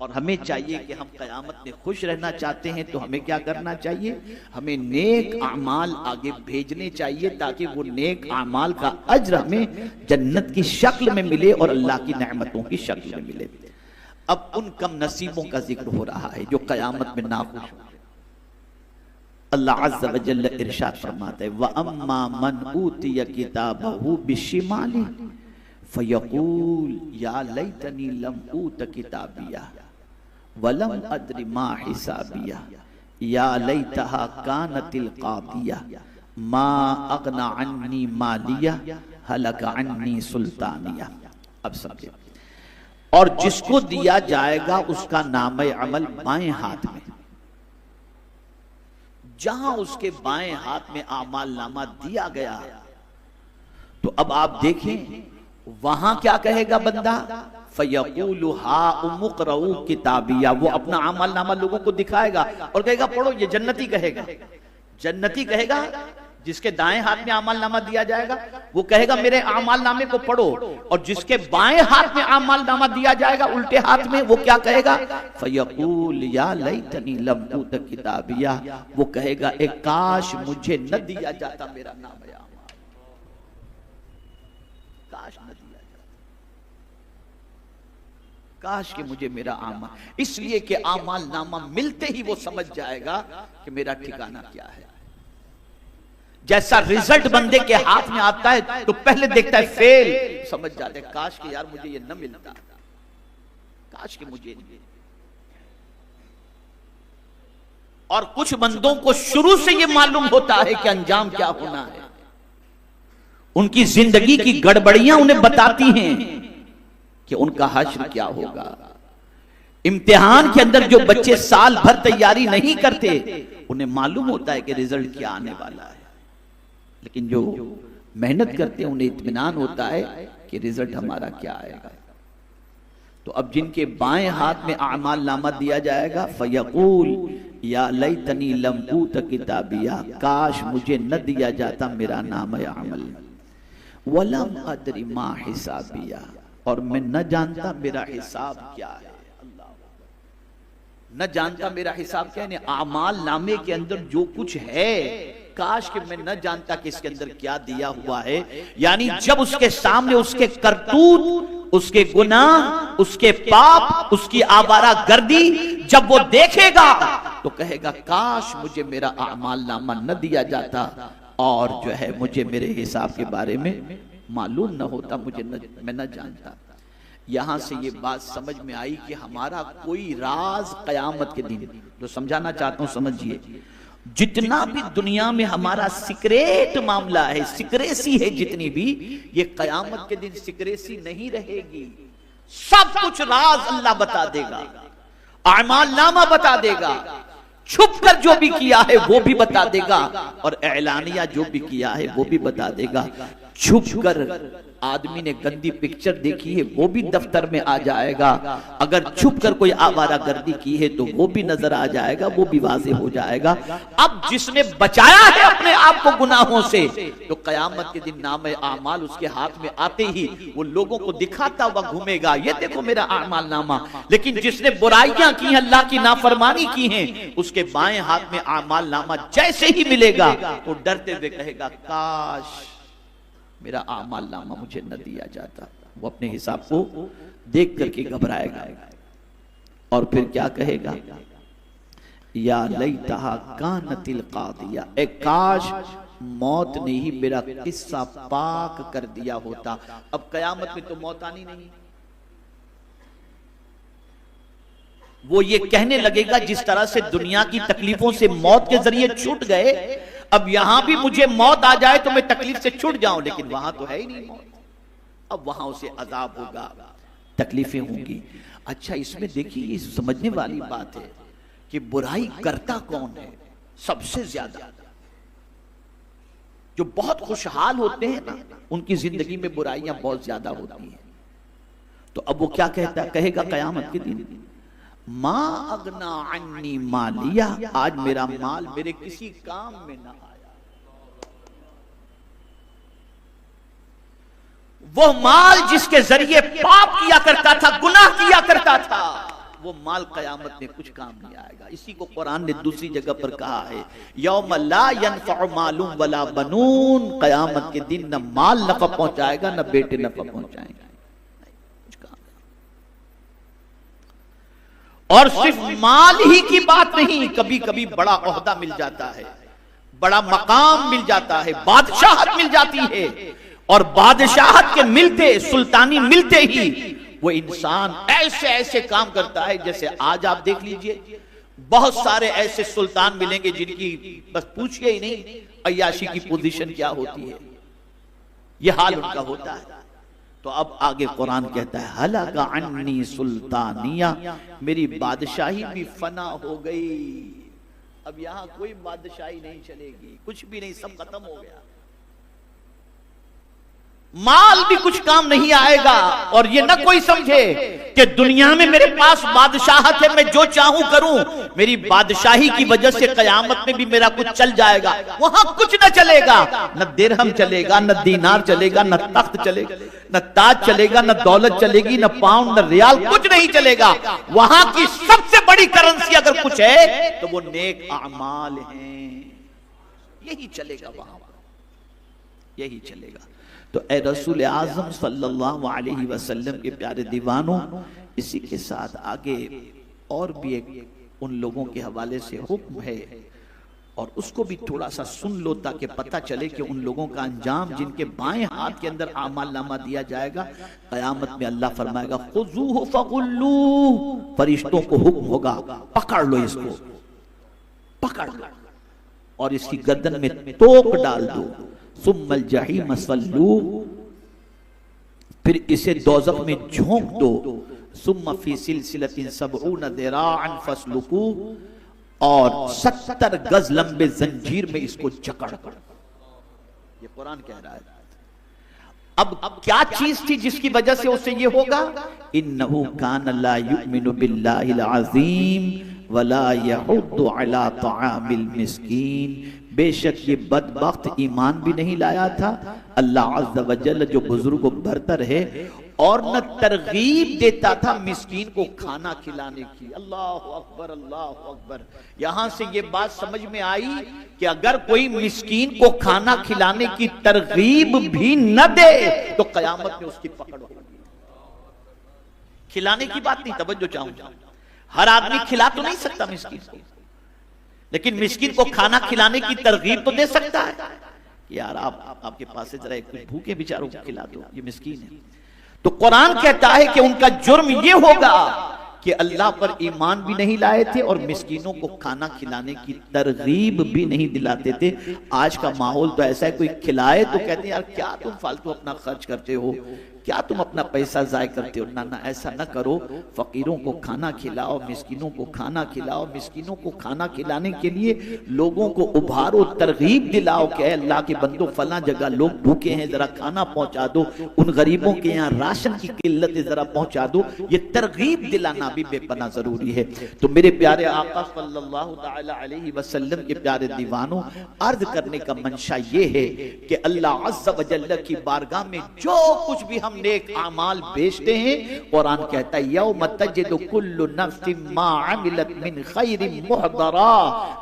और हमें चाहिए कि हम क़यामत में खुश रहना चाहते हैं तो हमें क्या करना चाहिए, हमें नेक अमाल आगे भेजने चाहिए ताकि वो नेक अमाल का अज्र हमें जन्नत की शक्ल में मिले और अल्लाह की नेमतों की शक्ल में मिले। अब उन कम नसीबों का जिक्र हो रहा है जो क़यामत में नाखुश हो। अल्लाह अज़्ज़ व जल्ल इरशाद फरमाता है, व अम्मा मन ऊतिया किताबहु बिशिमाली फयकूल या लैतनी लम ऊत किताबिया वलम अद्रि मा हिसाबिया या लैतहा कानतिल कादिया मा अगना अन्नी मालिया हलक अन्नी सुल्तानिया। अब समझे, और जिसको दिया जाएगा उसका नाम अमल बाएं हाथ में, जहां उसके बाएं हाथ में आमाल नामा दिया गया, तो अब आप देखें वहां क्या कहेगा बंदा, फयक़ूलु हा उमुक़रऊ किताबिया, वो अपना आमाल नामा लोगों को दिखाएगा और कहेगा पढ़ो, ये जन्नती कहेगा, जन्नती कहेगा जिसके दाएं हाथ में आमाल नामा दिया जाएगा, वो कहेगा मेरे आमाल नामे को पढ़ो, और जिसके बाएं हाथ में आमाल नामा दिया जाएगा उल्टे हाथ में, वो क्या कहेगा, फयक़ूल या लैतनी लम ऊत किताबिया, वो कहेगा एक काश मुझे न दिया जाता मेरा नाम, काश न दिया जाता, काश कि मुझे मेरा आमाल, इसलिए कि आमाल नामा मिलते ही वो समझ जाएगा कि मेरा ठिकाना क्या है। जैसा रिजल्ट बंदे के हाथ में आता है तो पहले देखता है फेल, समझ जाते हैं काश कि यार मुझे ये न मिलता, काश कि मुझे नहीं। और कुछ बंदों को शुरू से ये मालूम होता है कि अंजाम क्या होना है, उनकी जिंदगी की गड़बड़ियां उन्हें बताती हैं कि उनका हश्र क्या होगा। इम्तिहान के अंदर जो बच्चे साल भर तैयारी नहीं करते उन्हें मालूम होता है कि रिजल्ट क्या आने वाला है, लेकिन जो मेहनत करते हैं उन्हें इत्मीनान होता है कि रिजल्ट हमारा क्या आएगा। तो अब जिनके बाएं हाथ में आमाल नामा दिया जाएगा, फयक़ूल या लैतनी लम ऊत किताबिया, काश मुझे न दिया जाता मेरा नाम अमल, वलम अद्रि मा हिसाबिया, और मैं न जानता मेरा हिसाब क्या है, न जानता मेरा हिसाब क्या है, आमाल नामे के अंदर जो कुछ है काश कि मैं न जानता कि इसके अंदर क्या दिया हुआ है। यानी जब उसके सामने उसके करतूत, उसके गुनाह, उसके पाप, उसकी आवारा गर्दी जब वो देखेगा तो कहेगा काश मुझे मेरा आमाल नामा न दिया जाता और जो है मुझे मेरे हिसाब के बारे में मालूम न होता, मैं न जानता। यहां से ये बात समझ में आई कि हमारा कोई राज कयामत के दिन, जो समझाना चाहता हूं समझिए, जितना भी दुनिया में हमारा सीक्रेट मामला है, सिक्रेसी है जितनी भी, ये कयामत के दिन सिक्रेसी नहीं रहेगी, सब कुछ राज अल्लाह बता देगा, आमाल नामा बता देगा, छुप कर जो भी किया है वो भी बता देगा, और एलानिया जो भी किया है वो भी बता देगा। छुप कर आदमी ने गंदी पिक्चर देखी है वो भी दफ्तर में आ जाएगा, अगर छुप कर कोई आवारा गर्दी की है तो वो भी नजर आ जाएगा, वो भी वाज़ेह हो जाएगा। अब जिसने बचाया है अपने आप को गुनाहों से, तो कयामत के दिन नाम आमाल उसके हाथ में आते ही वो लोगों को दिखाता हुआ घूमेगा, ये देखो मेरा आमाल नामा। लेकिन जिसने बुराइयां की, अल्लाह की नाफरमानी की है, उसके बाएं हाथ में आमाल नामा जैसे ही मिलेगा तो डरते हुए कहेगा काश मेरा आमाल नामा मुझे न दिया जाता। वो अपने हिसाब को देख करके घबराएगा और फिर क्या कहेगा, या लैतहा कानतिल कादिया, ए काश मौत ने ही मेरा किस्सा पाक कर दिया होता। अब कयामत में तो मौत आनी नहीं, वो ये कहने लगेगा जिस तरह से दुनिया की तकलीफों से मौत के जरिए छूट गए, अब यहां भी मुझे मौत आ जाए तो मैं तकलीफ से छूट जाऊं, लेकिन वहां तो है ही नहीं मौत, अब वहां उसे अजाब होगा, तकलीफें होंगी। अच्छा, इसमें देखिए ये समझने वाली बात है कि बुराई करता कौन है सबसे ज्यादा। जो बहुत खुशहाल होते हैं ना, उनकी जिंदगी में बुराइयां बहुत ज्यादा होती हैं। तो अब वो क्या कहता कहेगा कयामत के दिन, मा अगना अन्नी मालिया, आज मेरा माल मेरे किसी काम में ना आया। वो माल जिसके जरिए पाप किया करता था, गुनाह किया करता था, वो माल कयामत में कुछ काम नहीं आएगा। इसी को कुरान ने दूसरी जगह पर कहा है, यौम ला यनफ़उ मालुम वला बनून, कयामत के दिन न माल नफा पहुंचाएगा न बेटे नफा पहुंचाएंगे। और सिर्फ माल ही की बात नहीं, कभी कभी बड़ा ओहदा मिल जाता है, बड़ा मकाम मिल जाता है, बादशाहत मिल जाती है, और बादशाहत के मिलते, सुल्तानी मिलते ही वो इंसान ऐसे ऐसे काम करता है। जैसे आज आप देख लीजिए, बहुत सारे ऐसे सुल्तान मिलेंगे जिनकी बस पूछिए ही नहीं अय्याशी की पोजीशन क्या होती है, ये हाल उनका होता है। तो अब आगे कुरान कहता है, हलका अन्नी सुल्तानिया, मेरी बादशाही भी फना हो गई, अब यहां कोई बादशाही नहीं चलेगी, कुछ भी नहीं, सब खत्म हो गया, माल भी कुछ काम नहीं आएगा। और ये ना कोई समझे कि दुनिया में मेरे पास बादशाहत है, मैं जो चाहूं करूं, मेरी बादशाही की वजह से कयामत में भी मेरा कुछ चल जाएगा। वहां कुछ न चलेगा, न दिरहम चलेगा, न दीनार चलेगा, न तख्त चलेगा, न ताज चलेगा, न दौलत चलेगी, न पाउंड, न रियाल, कुछ नहीं चलेगा। वहां की सबसे बड़ी करेंसी अगर कुछ है तो वो नेक अमाल हैं, यही चलेगा वहां, यही चलेगा। तो ए रसूल आज़म सल्लल्लाहु अलैहि वसल्लम के प्यारे दीवानों, इसी के साथ आगे और भी एक उन लोगों के हवाले से हुक्म है, और उसको भी थोड़ा सा सुन लो ताकि पता चले कि उन लोगों का अंजाम जिनके बाएं हाथ के अंदर आमाल नामा दिया जाएगा, कयामत में अल्लाह फरमाएगा खुज़ूहु फ़ग़ुल्लूहु, फरिश्तों को हुक्म होगा पकड़ लो इसको, पकड़ लो और इसकी गर्दन में तोप डाल दो, सुम्मल जहीम सल्लू, फिर इसे दोज़ख में झोंक दो, सुम्मा फी सिलसिलतिन सबऊन दिराअन फस्लुकू, और 70 गज लंबे जंजीर में इसको जकड़ कर, ये कुरान कह रहा है। अब क्या चीज थी जिसकी वजह से उसे ये होगा, इन्नहु कान ला युमिनु बिल्लाहिल अज़ीम वला यहुद्दु अला तआमिल मिस्कीन, बेशक ये बदबख्त ईमान भी नहीं लाया था, अल्लाह अज़्ज़ व जल्ल जो बुजुर्ग बरतर है, और न तरगीब देता था मिस्कीन को खाना खिलाने की। अल्लाह अकबर, अल्लाह अकबर। यहां से ये बात समझ में आई कि अगर कोई मिस्कीन को खाना खिलाने की तरगीब भी न दे तो कयामत में उसकी पकड़ होगी। खिलाने की बात नहीं, तवज्जो चाहूंगा, हर आदमी खिला तो नहीं सकता मिस्कीन को, लेकिन मिस्कीन को खाना खिलाने की तरगीब तो दे सकता है, यार आपके पास से जरा एक भूखे बेचारों को खिला दो, ये मिस्कीन है। तो कुरान कहता है कि उनका जुर्म ये होगा कि अल्लाह पर ईमान भी नहीं लाए थे और मिस्कीनों को खाना खिलाने की तरगीब भी नहीं दिलाते थे। आज का माहौल तो ऐसा है, कोई खिलाए तो कहते हैं यार क्या तुम फालतू अपना खर्च करते हो, क्या तुम अपना पैसा जाय करते हो। ना ना, ऐसा ना करो, फकीरों को खाना खिलाओ, मिस्कीनों को खाना खिलाओ, मिस्कीनों को खाना खिलाने के लिए लोगों को उभारो, तरगीब दिलाओ कि अल्लाह के बंदो फला जगह लोग भूखे हैं, जरा खाना पहुंचा दो, उन गरीबों के यहाँ राशन की किल्लत है, जरा पहुंचा दो। ये तरगीब दिलाना भी बेपना जरूरी है। तो मेरे प्यारे आका सल्लल्लाहु तआला अलैहि वसल्लम के प्यारे दीवानों, अर्ज करने का मंशा ये है कि अल्लाह अज़्ज़ व जल्ल की बारगाह में जो कुछ भी नेक आमाल बेचते हैं, कुरान कहता है यौम तजिदु कुल्लु नफ्सिन मा अमिलत मिन खैरिन मुहदरा,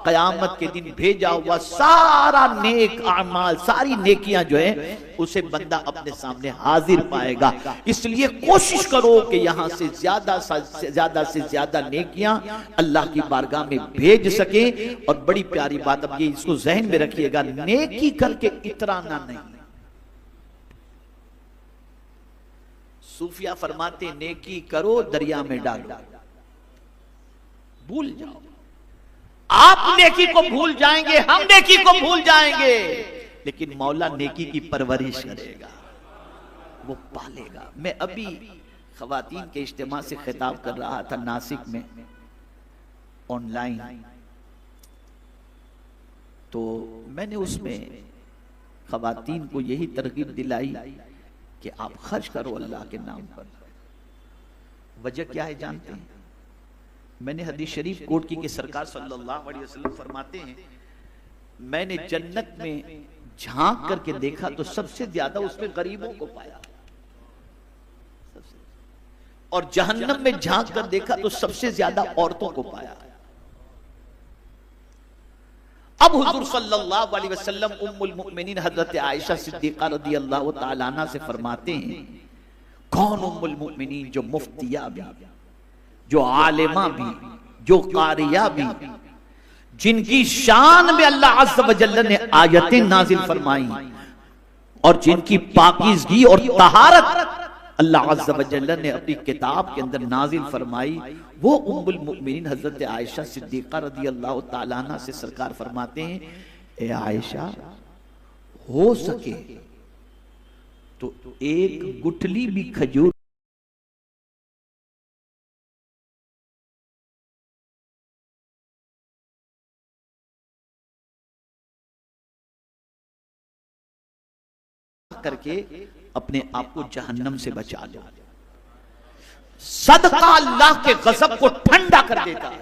कयामत के दिन भेजा हुआ सारा नेक आमाल, सारी नेकियां जो है उसे बंदा अपने सामने हाजिर पाएगा। इसलिए कोशिश करो कि यहां से ज्यादा नेकियां अल्लाह की बारगाह में भेज सके। और बड़ी प्यारी बात, अब ये इसको जहन में रखिएगा, नेकी करके इतराना नहीं। सूफिया फरमाते नेकी करो दरिया में डालो, भूल जाओ। आप नेकी को भूल जाएंगे, हम नेकी को भूल जाएंगे, लेकिन मौला नेकी की परवरिश करेगा, वो पालेगा। मैं अभी खवातीन के इज्तिमा से खिताब कर रहा था नासिक में ऑनलाइन, तो मैंने उसमें खवातीन को यही तरगीब दिलाई कि आप खर्च करो अल्लाह के नाम पर। वजह क्या है जानते हैं? मैंने हदीस शरीफ कोट की कि सरकार सल्लल्लाहु अलैहि वसल्लम फरमाते हैं, मैंने जन्नत में झांक करके देखा तो सबसे ज्यादा उसमें गरीबों को पाया। और जहन्नम में झांक कर देखा तो सबसे ज्यादा औरतों को पाया। अब हुजूर सल्लल्लाहु अलैहि वसल्लम उम्मुल मुमिनीन हजरत आयशा सिद्दीका रदियल्लाहु ताला अन्हा से फरमाते हैं, कौन उम्मुल मुमिनीन, जो मुफ्तिया भी, जो आलिमा भी, जो कारिया भी, जिनकी शान में अल्लाह अज़्ज़ व जल्ल ने आयतें नाजिल फरमाई और जिनकी पाकीज़गी और तहारत अल्लाह अज़्ज़ व जल्ल ने अपनी किताब के अंदर नाजिल फरमाई, वो उम्मुल मुमिनीन हजरत आयशा सिद्दीका रदियल्लाहु ताला अन्हा से सरकार फरमाते हैं, ए आयशा, हो सके तो एक गुठली भी खजूर करके अपने आप को जहन्नम से बचा लो। सदका अल्लाह के गज़ब को ठंडा कर देता है,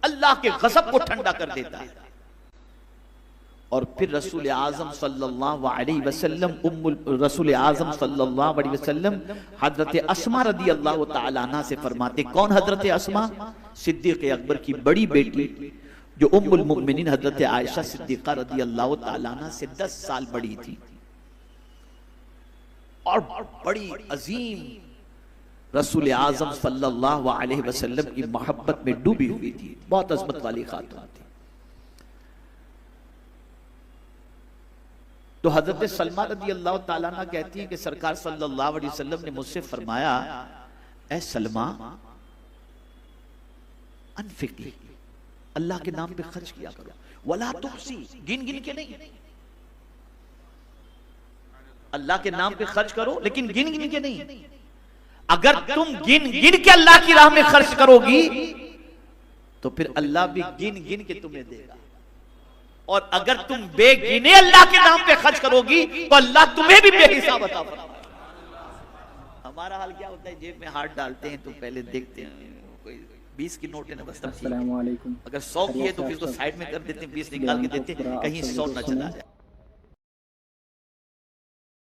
अल्लाह के गज़ब को ठंडा कर देता है। और फिर रसूल आज़म सल्लल्लाहु अलैहि वसल्लम हजरत अस्मा रदियल्लाहु ताला अन्हा से फरमाते, कौन हजरत अस्मा? सिद्दीक अकबर की बड़ी बेटी, जो उम्मुल मुमिनीन हजरत आयशा सिद्दीका रदियल्लाहु ताला अन्हा से 10 साल बड़ी थी और बड़ी अजीम रसूल आज़म सल्लल्लाहु अलैहि वसल्लम की मोहब्बत में डूबी हुई थी, बहुत अज़मत वाली खातून थी। तो हजरत सलमा रदियल्लाहु ताला अन्हा कहती हैं कि सरकार सल्लल्लाहु अलैहि वसल्लम ने मुझसे फरमाया, ए सलमा, अनफिकी, अल्लाह के नाम पे खर्च किया करो, वला तुहसी, गिन गिन के नहीं, अल्लाह के नाम पे खर्च करो लेकिन गिन गिन के नहीं। अगर तुम गिन गिन के अल्लाह की राह में खर्च करोगी तो फिर अल्लाह भी गिन गिन के तुम्हें देगा, और अगर तुम बेगिने अल्लाह के नाम पे खर्च करोगी तो अल्लाह तुम्हें भी बेहिसाब अता फरमाएगा। हमारा हाल क्या होता है, जेब में हाथ डालते हैं तो पहले देखते हैं कोई 20 की नोट है ना, बस तब ठीक है। अगर 100 की है तो फिर उसको साइड में कर देते हैं, 20 निकाल के देते हैं, कहीं 100 न चला जाए।